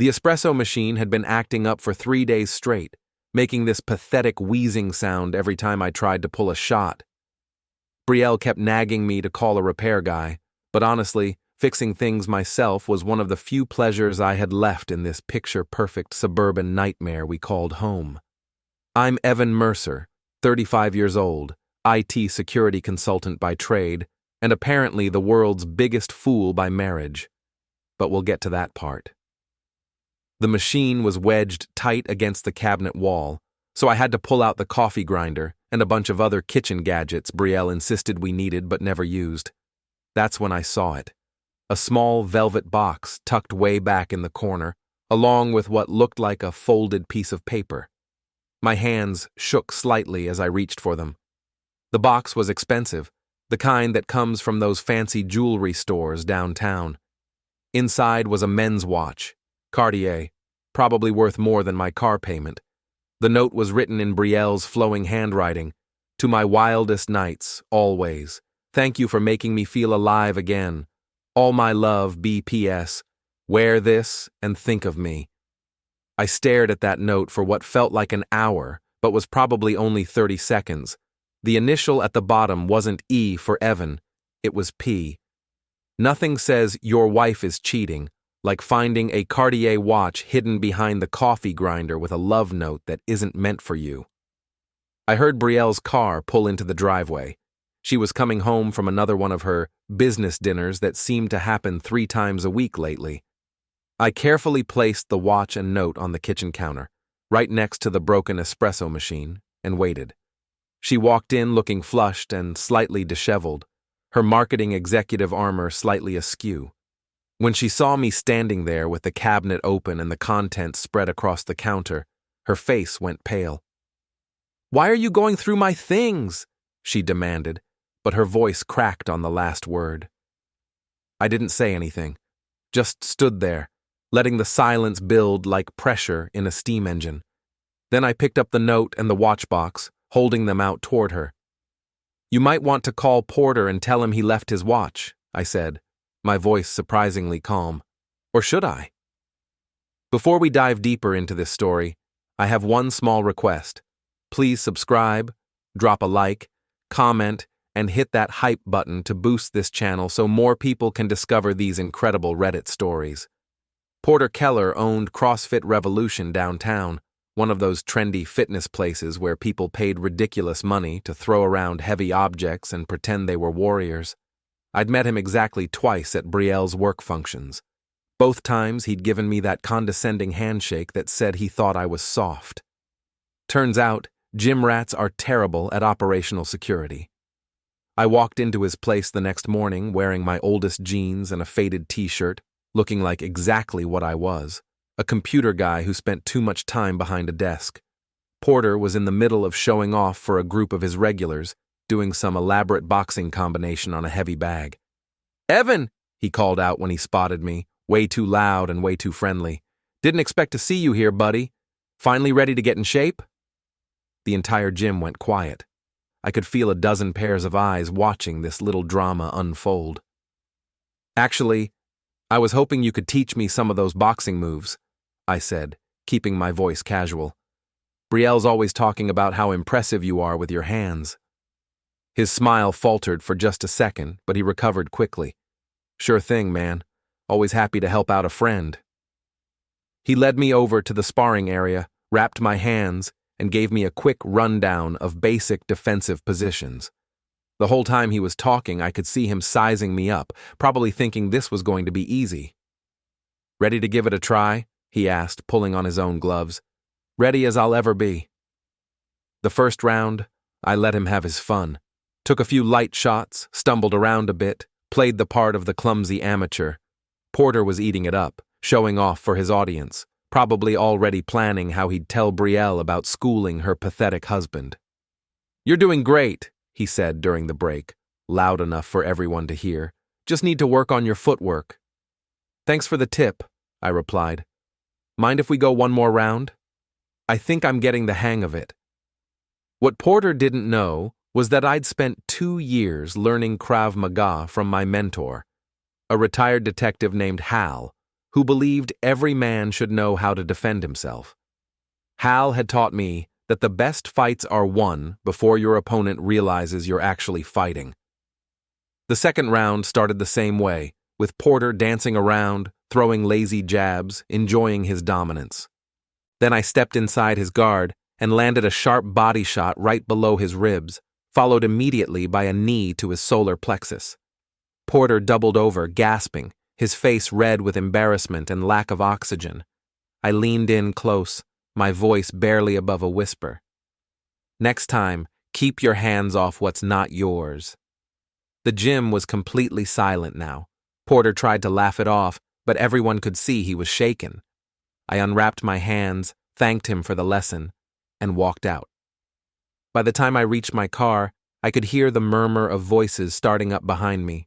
The espresso machine had been acting up for 3 days straight, making this pathetic wheezing sound every time I tried to pull a shot. Brielle kept nagging me to call a repair guy, but honestly, fixing things myself was one of the few pleasures I had left in this picture-perfect suburban nightmare we called home. I'm Evan Mercer, 35 years old, IT security consultant by trade, and apparently the world's biggest fool by marriage. But we'll get to that part. The machine was wedged tight against the cabinet wall, so I had to pull out the coffee grinder and a bunch of other kitchen gadgets Brielle insisted we needed but never used. That's when I saw it. A small velvet box tucked way back in the corner, along with what looked like a folded piece of paper. My hands shook slightly as I reached for them. The box was expensive, the kind that comes from those fancy jewelry stores downtown. Inside was a men's watch, Cartier, probably worth more than my car payment. The note was written in Brielle's flowing handwriting. To my wildest nights, always. Thank you for making me feel alive again. All my love, BPS. Wear this and think of me. I stared at that note for what felt like an hour, but was probably only 30 seconds. The initial at the bottom wasn't E for Evan, it was P. Nothing says your wife is cheating, like finding a Cartier watch hidden behind the coffee grinder with a love note that isn't meant for you. I heard Brielle's car pull into the driveway. She was coming home from another one of her business dinners that seemed to happen 3 times a week lately. I carefully placed the watch and note on the kitchen counter, right next to the broken espresso machine, and waited. She walked in looking flushed and slightly disheveled, her marketing executive armor slightly askew. When she saw me standing there with the cabinet open and the contents spread across the counter, her face went pale. "Why are you going through my things?" she demanded, but her voice cracked on the last word. I didn't say anything, just stood there, letting the silence build like pressure in a steam engine. Then I picked up the note and the watch box, holding them out toward her. "You might want to call Porter and tell him he left his watch," I said, my voice surprisingly calm. Or should I? Before we dive deeper into this story, I have one small request. Please subscribe, drop a like, comment, and hit that hype button to boost this channel so more people can discover these incredible Reddit stories. Porter Kellor owned CrossFit Revolution downtown, one of those trendy fitness places where people paid ridiculous money to throw around heavy objects and pretend they were warriors. I'd met him exactly twice at Brielle's work functions. Both times he'd given me that condescending handshake that said he thought I was soft. Turns out, gym rats are terrible at operational security. I walked into his place the next morning wearing my oldest jeans and a faded t-shirt, looking like exactly what I was, a computer guy who spent too much time behind a desk. Porter was in the middle of showing off for a group of his regulars, doing some elaborate boxing combination on a heavy bag. "Evan," he called out when he spotted me, way too loud and way too friendly. "Didn't expect to see you here, buddy. Finally ready to get in shape?" The entire gym went quiet. I could feel a dozen pairs of eyes watching this little drama unfold. "Actually, I was hoping you could teach me some of those boxing moves," I said, keeping my voice casual. "Brielle's always talking about how impressive you are with your hands." His smile faltered for just a second, but he recovered quickly. "Sure thing, man. Always happy to help out a friend." He led me over to the sparring area, wrapped my hands, and gave me a quick rundown of basic defensive positions. The whole time he was talking, I could see him sizing me up, probably thinking this was going to be easy. "Ready to give it a try?" he asked, pulling on his own gloves. "Ready as I'll ever be." The first round, I let him have his fun. Took a few light shots, stumbled around a bit, played the part of the clumsy amateur. Porter was eating it up, showing off for his audience, probably already planning how he'd tell Brielle about schooling her pathetic husband. "You're doing great," he said during the break, loud enough for everyone to hear. "Just need to work on your footwork." "Thanks for the tip," I replied. "Mind if we go one more round? I think I'm getting the hang of it." What Porter didn't know was that I'd spent 2 years learning Krav Maga from my mentor, a retired detective named Hal, who believed every man should know how to defend himself. Hal had taught me that the best fights are won before your opponent realizes you're actually fighting. The second round started the same way, with Porter dancing around, throwing lazy jabs, enjoying his dominance. Then I stepped inside his guard and landed a sharp body shot right below his ribs, followed immediately by a knee to his solar plexus. Porter doubled over, gasping, his face red with embarrassment and lack of oxygen. I leaned in close, my voice barely above a whisper. "Next time, keep your hands off what's not yours." The gym was completely silent now. Porter tried to laugh it off, but everyone could see he was shaken. I unwrapped my hands, thanked him for the lesson, and walked out. By the time I reached my car, I could hear the murmur of voices starting up behind me.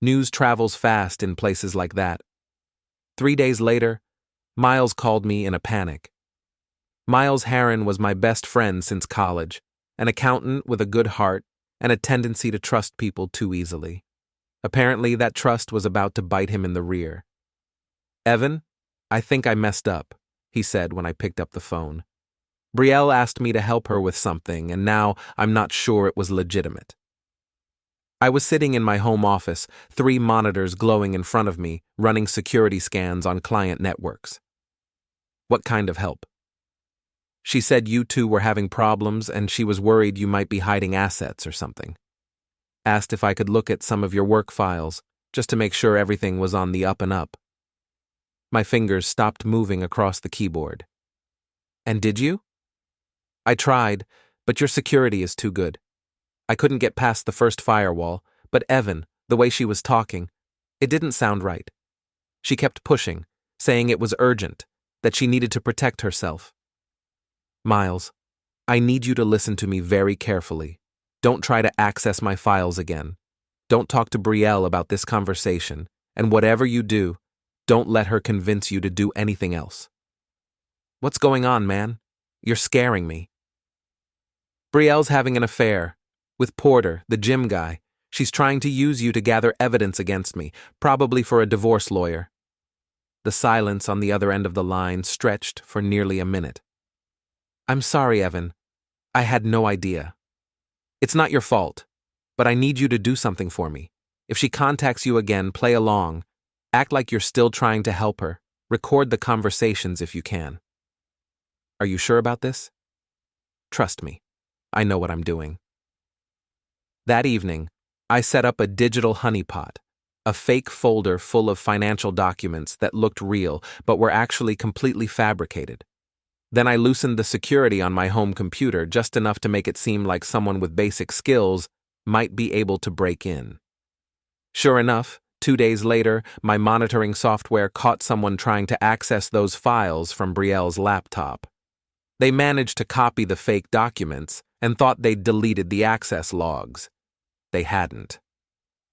News travels fast in places like that. 3 days later, Miles called me in a panic. Miles Harron was my best friend since college, an accountant with a good heart and a tendency to trust people too easily. Apparently, that trust was about to bite him in the rear. "Evan, I think I messed up," he said when I picked up the phone. "Brielle asked me to help her with something, and now I'm not sure it was legitimate." I was sitting in my home office, 3 monitors glowing in front of me, running security scans on client networks. "What kind of help?" "She said you two were having problems and she was worried you might be hiding assets or something. Asked if I could look at some of your work files, just to make sure everything was on the up and up." My fingers stopped moving across the keyboard. "And did you?" "I tried, but your security is too good. I couldn't get past the first firewall, but Evan, the way she was talking, it didn't sound right. She kept pushing, saying it was urgent, that she needed to protect herself." "Miles, I need you to listen to me very carefully. Don't try to access my files again. Don't talk to Brielle about this conversation, and whatever you do, don't let her convince you to do anything else." "What's going on, man? You're scaring me." "Brielle's having an affair with Porter, the gym guy. She's trying to use you to gather evidence against me, probably for a divorce lawyer." The silence on the other end of the line stretched for nearly a minute. "I'm sorry, Evan. I had no idea. It's not your fault, but I need you to do something for me. If she contacts you again, play along. Act like you're still trying to help her. Record the conversations if you can." "Are you sure about this?" "Trust me. I know what I'm doing." That evening, I set up a digital honeypot, a fake folder full of financial documents that looked real but were actually completely fabricated. Then I loosened the security on my home computer just enough to make it seem like someone with basic skills might be able to break in. Sure enough, 2 days later, my monitoring software caught someone trying to access those files from Brielle's laptop. They managed to copy the fake documents and thought they'd deleted the access logs. They hadn't.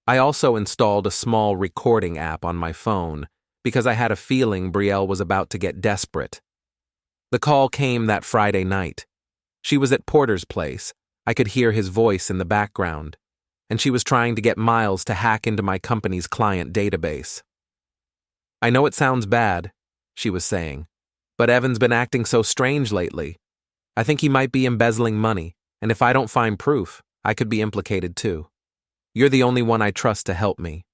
I also installed a small recording app on my phone because I had a feeling Brielle was about to get desperate. The call came that Friday night. She was at Porter's place. I could hear his voice in the background, and she was trying to get Miles to hack into my company's client database. "I know it sounds bad," she was saying, "but Evan's been acting so strange lately. I think he might be embezzling money, and if I don't find proof, I could be implicated too. You're the only one I trust to help me."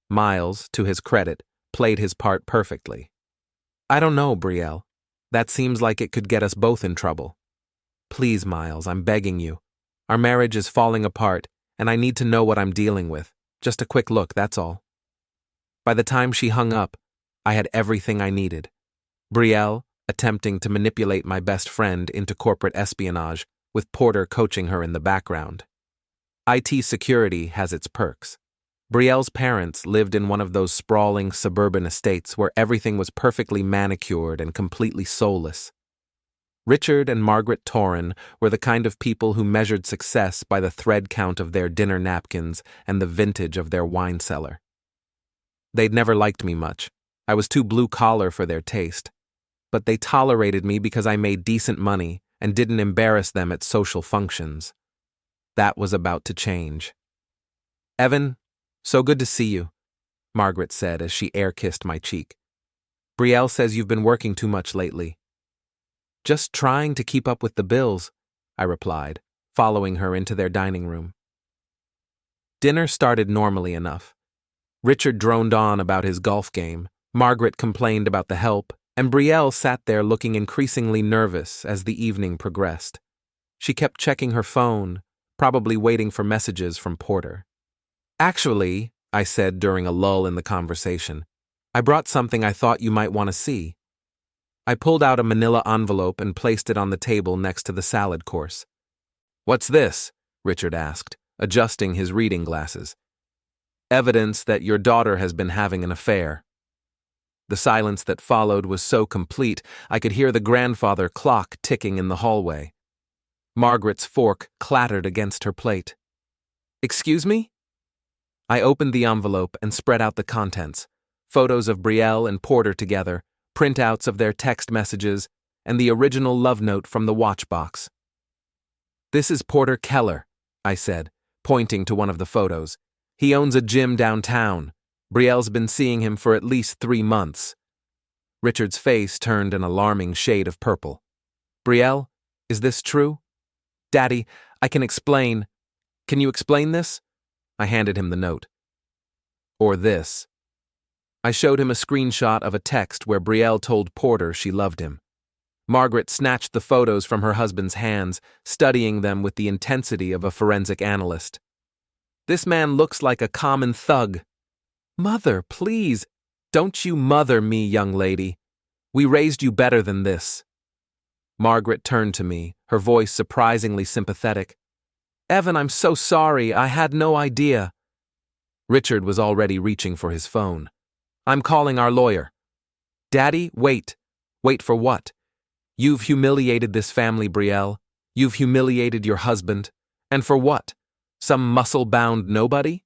Miles, to his credit, played his part perfectly. "I don't know, Brielle. That seems like it could get us both in trouble. Please, Miles, I'm begging you. Our marriage is falling apart, and I need to know what I'm dealing with. Just a quick look, that's all." By the time she hung up, I had everything I needed. Brielle, attempting to manipulate my best friend into corporate espionage, with Porter coaching her in the background. IT security has its perks. Brielle's parents lived in one of those sprawling suburban estates where everything was perfectly manicured and completely soulless. Richard and Margaret Torrin were the kind of people who measured success by the thread count of their dinner napkins and the vintage of their wine cellar. They'd never liked me much. I was too blue-collar for their taste. But they tolerated me because I made decent money and didn't embarrass them at social functions. That was about to change. "Evan, so good to see you. Margaret said as she air-kissed my cheek. Brielle says you've been working too much lately. Just trying to keep up with the bills, I replied, following her into their dining room. Dinner started normally enough. Richard droned on about his golf game, Margaret complained about the help, and Brielle sat there looking increasingly nervous as the evening progressed. She kept checking her phone, probably waiting for messages from Porter. Actually, I said during a lull in the conversation, I brought something I thought you might want to see. I pulled out a manila envelope and placed it on the table next to the salad course. What's this? Richard asked, adjusting his reading glasses. Evidence that your daughter has been having an affair. The silence that followed was so complete I could hear the grandfather clock ticking in the hallway. Margaret's fork clattered against her plate. Excuse me? I opened the envelope and spread out the contents, photos of Brielle and Porter together, printouts of their text messages, and the original love note from the watch box. This is Porter Kellor, I said, pointing to one of the photos. He owns a gym downtown. Brielle's been seeing him for at least 3 months. Richard's face turned an alarming shade of purple. Brielle, is this true? Daddy, I can explain. Can you explain this? I handed him the note. Or this. I showed him a screenshot of a text where Brielle told Porter she loved him. Margaret snatched the photos from her husband's hands, studying them with the intensity of a forensic analyst. This man looks like a common thug. Mother, please, don't you mother me, young lady. We raised you better than this. Margaret turned to me, her voice surprisingly sympathetic. Evan, I'm so sorry, I had no idea. Richard was already reaching for his phone. I'm calling our lawyer. Daddy, wait. Wait for what? You've humiliated this family, Brielle. You've humiliated your husband. And for what? Some muscle-bound nobody?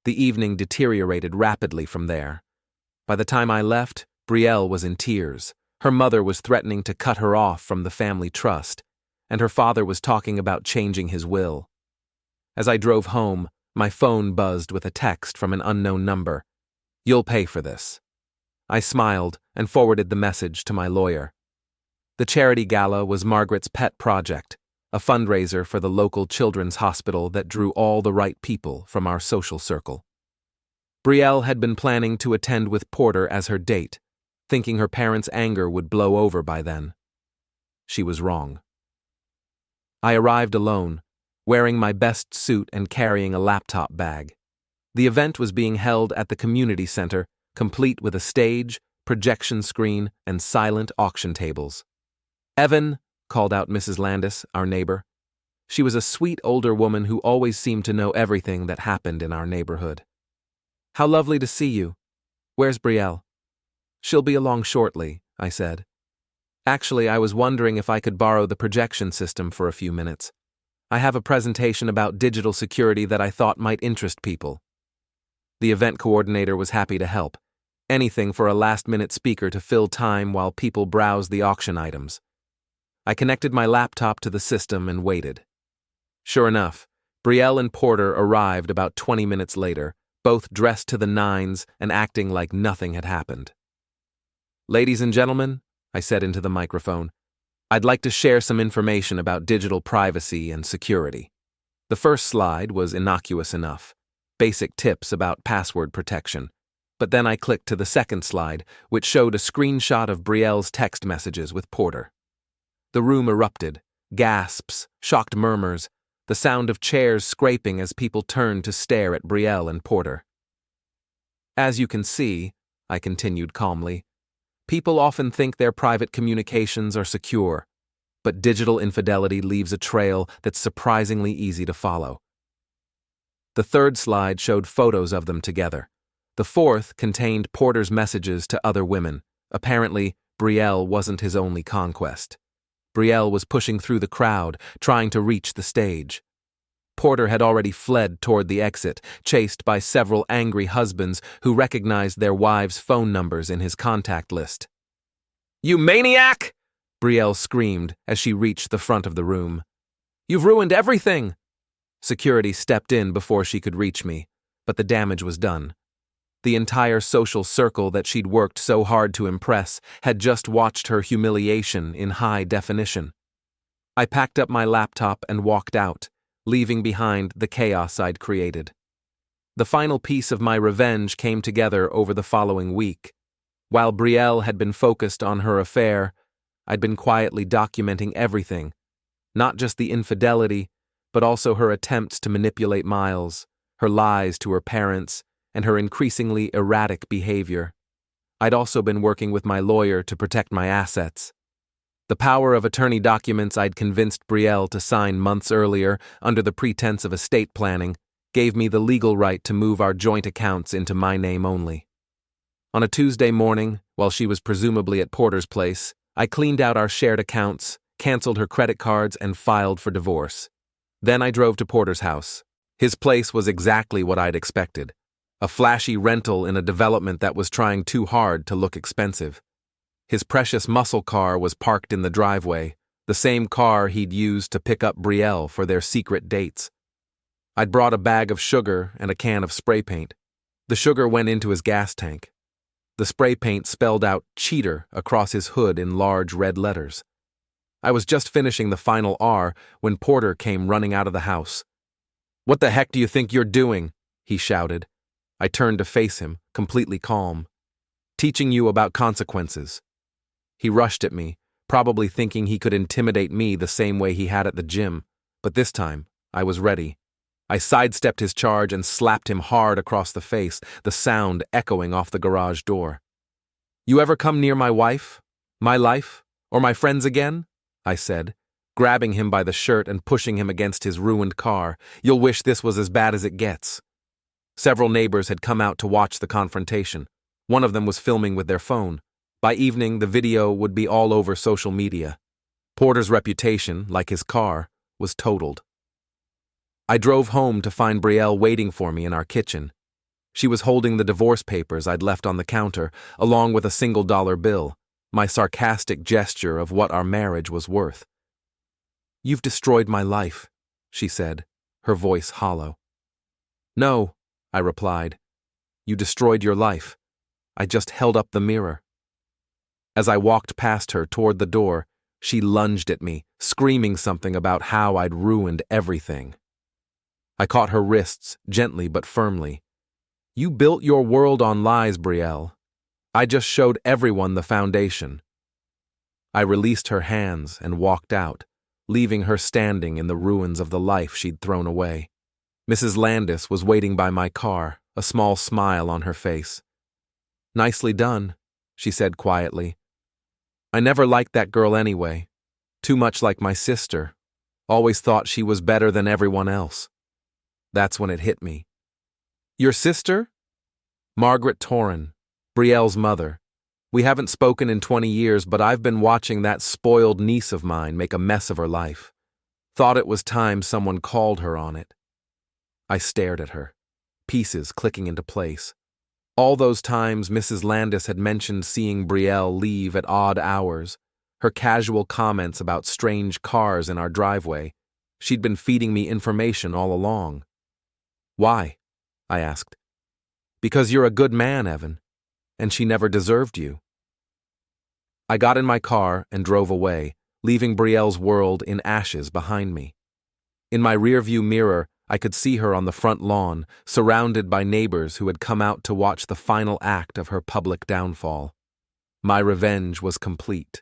The evening deteriorated rapidly from there. By the time I left, Brielle was in tears. Her mother was threatening to cut her off from the family trust, and her father was talking about changing his will. As I drove home, my phone buzzed with a text from an unknown number. You'll pay for this. I smiled and forwarded the message to my lawyer. The charity gala was Margaret's pet project, a fundraiser for the local children's hospital that drew all the right people from our social circle. Brielle had been planning to attend with Porter as her date, thinking her parents' anger would blow over by then. She was wrong. I arrived alone, wearing my best suit and carrying a laptop bag. The event was being held at the community center, complete with a stage, projection screen, and silent auction tables. Evan, called out Mrs. Landis, our neighbor. She was a sweet older woman who always seemed to know everything that happened in our neighborhood. How lovely to see you. Where's Brielle? She'll be along shortly, I said. Actually, I was wondering if I could borrow the projection system for a few minutes. I have a presentation about digital security that I thought might interest people. The event coordinator was happy to help. Anything for a last-minute speaker to fill time while people browse the auction items. I connected my laptop to the system and waited. Sure enough, Brielle and Porter arrived about 20 minutes later, both dressed to the nines and acting like nothing had happened. Ladies and gentlemen, I said into the microphone, I'd like to share some information about digital privacy and security. The first slide was innocuous enough, basic tips about password protection. But then I clicked to the second slide, which showed a screenshot of Brielle's text messages with Porter. The room erupted, gasps, shocked murmurs, the sound of chairs scraping as people turned to stare at Brielle and Porter. As you can see, I continued calmly, people often think their private communications are secure, but digital infidelity leaves a trail that's surprisingly easy to follow. The third slide showed photos of them together. The fourth contained Porter's messages to other women. Apparently, Brielle wasn't his only conquest. Brielle was pushing through the crowd, trying to reach the stage. Porter had already fled toward the exit, chased by several angry husbands who recognized their wives' phone numbers in his contact list. "You maniac!" Brielle screamed as she reached the front of the room. "You've ruined everything!" Security stepped in before she could reach me, but the damage was done. The entire social circle that she'd worked so hard to impress had just watched her humiliation in high definition. I packed up my laptop and walked out, leaving behind the chaos I'd created. The final piece of my revenge came together over the following week. While Brielle had been focused on her affair, I'd been quietly documenting everything, not just the infidelity, but also her attempts to manipulate Miles, her lies to her parents, and her increasingly erratic behavior. I'd also been working with my lawyer to protect my assets. The power of attorney documents I'd convinced Brielle to sign months earlier under the pretense of estate planning gave me the legal right to move our joint accounts into my name only. On a Tuesday morning, while she was presumably at Porter's place, I cleaned out our shared accounts, canceled her credit cards, and filed for divorce. Then I drove to Porter's house. His place was exactly what I'd expected. A flashy rental in a development that was trying too hard to look expensive. His precious muscle car was parked in the driveway, the same car he'd used to pick up Brielle for their secret dates. I'd brought a bag of sugar and a can of spray paint. The sugar went into his gas tank. The spray paint spelled out "cheater" across his hood in large red letters. I was just finishing the final R when Porter came running out of the house. "What the heck do you think you're doing?" he shouted. I turned to face him, completely calm. "Teaching you about consequences." He rushed at me, probably thinking he could intimidate me the same way he had at the gym, but this time, I was ready. I sidestepped his charge and slapped him hard across the face, the sound echoing off the garage door. "You ever come near my wife, my life, or my friends again?" I said, grabbing him by the shirt and pushing him against his ruined car. "You'll wish this was as bad as it gets." Several neighbors had come out to watch the confrontation. One of them was filming with their phone. By evening, the video would be all over social media. Porter's reputation, like his car, was totaled. I drove home to find Brielle waiting for me in our kitchen. She was holding the divorce papers I'd left on the counter, along with a $1 bill, my sarcastic gesture of what our marriage was worth. "You've destroyed my life," she said, her voice hollow. "No," I replied. "You destroyed your life. I just held up the mirror." As I walked past her toward the door, she lunged at me, screaming something about how I'd ruined everything. I caught her wrists, gently but firmly. "You built your world on lies, Brielle. I just showed everyone the foundation." I released her hands and walked out, leaving her standing in the ruins of the life she'd thrown away. Mrs. Landis was waiting by my car, a small smile on her face. "Nicely done," she said quietly. "I never liked that girl anyway. Too much like my sister. Always thought she was better than everyone else." That's when it hit me. "Your sister?" "Margaret Torrin, Brielle's mother. We haven't spoken in 20 years, but I've been watching that spoiled niece of mine make a mess of her life. Thought it was time someone called her on it." I stared at her, pieces clicking into place. All those times Mrs. Landis had mentioned seeing Brielle leave at odd hours, her casual comments about strange cars in our driveway, she'd been feeding me information all along. "Why?" I asked. "Because you're a good man, Evan, and she never deserved you." I got in my car and drove away, leaving Brielle's world in ashes behind me. In my rearview mirror, I could see her on the front lawn, surrounded by neighbors who had come out to watch the final act of her public downfall. My revenge was complete.